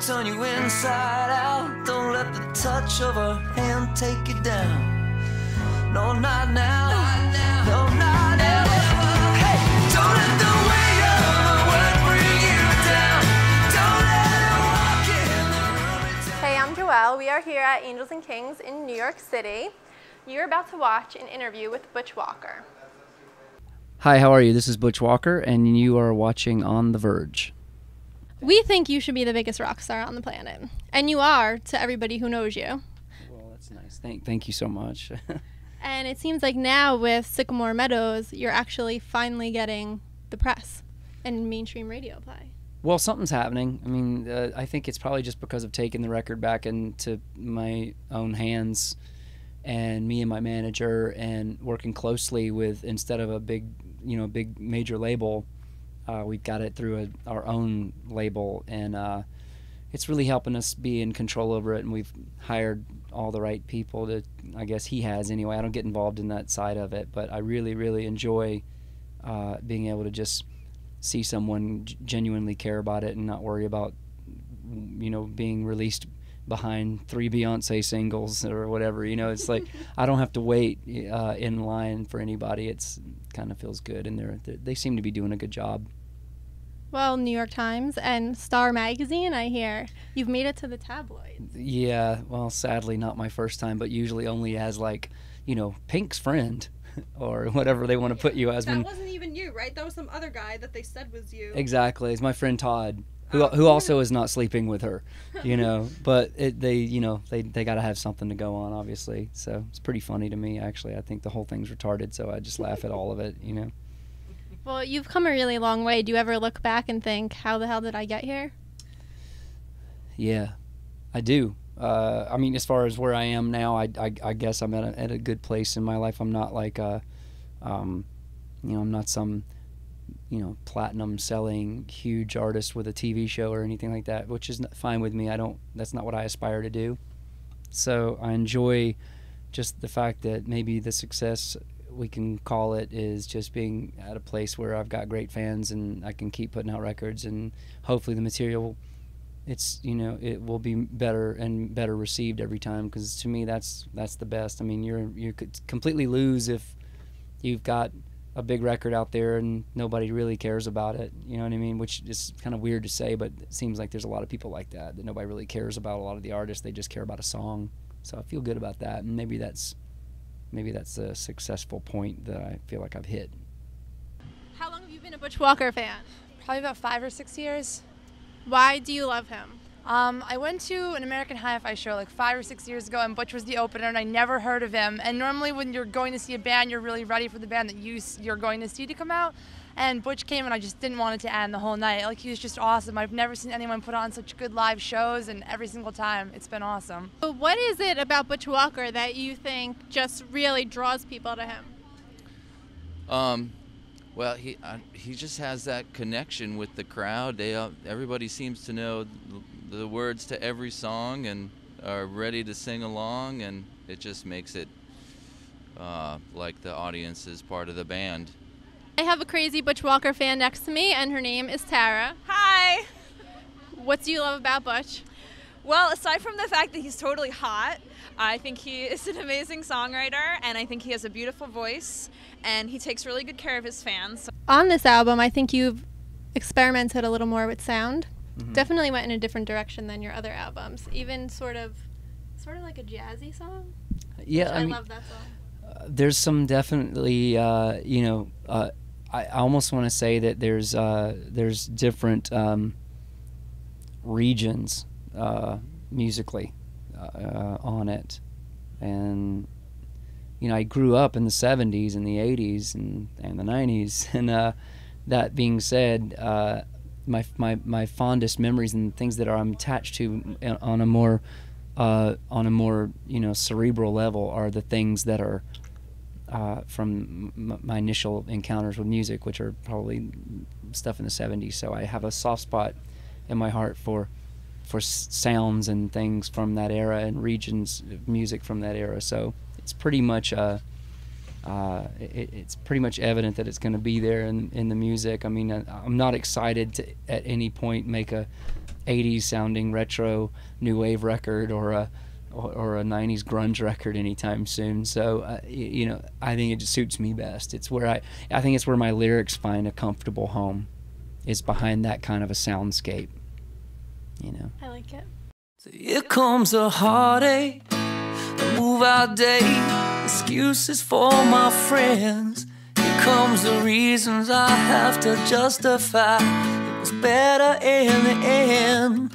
turn you inside out. Don't let the touch of her hand take you down. No, not now. No, not ever. Hey, don't let the weight of the world bring you down. Don't let it walk in the room. Hey, I'm Joelle. We are here at Angels and Kings in New York City. You're about to watch an interview with Butch Walker. Hi, how are you? This is Butch Walker, and you are watching On the Verge. We think you should be the biggest rock star on the planet, and you are to everybody who knows you. Well, that's nice. Thank you so much. And it seems like now with Sycamore Meadows, you're actually finally getting the press and mainstream radio play. Well, something's happening. I mean, I think it's probably just because of taking the record back into my own hands, and me and my manager, and working closely with, instead of a big major label, we've got it through our own label, and it's really helping us be in control over it. And we've hired all the right people to, I guess he has anyway. I don't get involved in that side of it, but I really, really enjoy being able to just see someone genuinely care about it and not worry about, being released behind 3 Beyonce singles or whatever. It's like I don't have to wait in line for anybody. It's kind of feels good, and they seem to be doing a good job. Well, New York Times and Star Magazine, I hear. You've made it to the tabloids. Yeah, well, sadly not my first time, but usually only as Pink's friend or whatever they want to put you as. That wasn't even you, right? That was some other guy that they said was you. Exactly. It's my friend Todd, who also is not sleeping with her, but they got to have something to go on, obviously. So it's pretty funny to me, actually. I think the whole thing's retarded, so I just laugh at all of it, Well, you've come a really long way. Do you ever look back and think, how the hell did I get here? Yeah, I do. I mean, as far as where I am now, I guess I'm at a good place in my life. I'm not like I'm not some platinum selling huge artist with a TV show or anything like that, which is fine with me. That's not what I aspire to do. So I enjoy just the fact that maybe the success, we can call it, is just being at a place where I've got great fans and I can keep putting out records, and hopefully the material, it will be better and better received every time, because to me that's the best. I mean, you could completely lose if you've got a big record out there and nobody really cares about it, you know what I mean? Which is kind of weird to say, but it seems like there's a lot of people like that nobody really cares about a lot of the artists. They just care about a song. So I feel good about that, and maybe that's a successful point that I feel like I've hit. How long have you been a Butch Walker fan? Probably about 5 or 6 years. Why do you love him? I went to an American Hi-Fi show like 5 or 6 years ago, and Butch was the opener, and I never heard of him. And normally when you're going to see a band, you're really ready for the band that you're going to see to come out. And Butch came, and I just didn't want it to end the whole night. Like, he was just awesome. I've never seen anyone put on such good live shows, and every single time it's been awesome. So what is it about Butch Walker that you think just really draws people to him? Well, he just has that connection with the crowd. Everybody seems to know the words to every song and are ready to sing along, and it just makes it like the audience is part of the band. I have a crazy Butch Walker fan next to me, and her name is Tara. Hi! What do you love about Butch? Well, aside from the fact that he's totally hot, I think he is an amazing songwriter, and I think he has a beautiful voice, and he takes really good care of his fans. On this album, I think you've experimented a little more with sound. Mm-hmm. Definitely went in a different direction than your other albums. Even sort of like a jazzy song. Yeah, I love that song. There's some definitely, I almost want to say that there's different regions musically on it, and I grew up in the 70s and the 80s and the 90s, and that being said, my fondest memories and things that I'm attached to on a more cerebral level are the things that are from my initial encounters with music, which are probably stuff in the 70s. So I have a soft spot in my heart for sounds and things from that era and regions of music from that era. So it's pretty much it's pretty much evident that it's going to be there in the music. I mean, I'm not excited to at any point make a '80s sounding retro new wave record or a 90s grunge record anytime soon. So you know, I think it just suits me best. It's where I think it's where my lyrics find a comfortable home, is behind that kind of a soundscape, you know. I like it. So here comes a heartache, a move-out day, excuses for my friends. Here comes the reasons I have to justify. It was better in the end.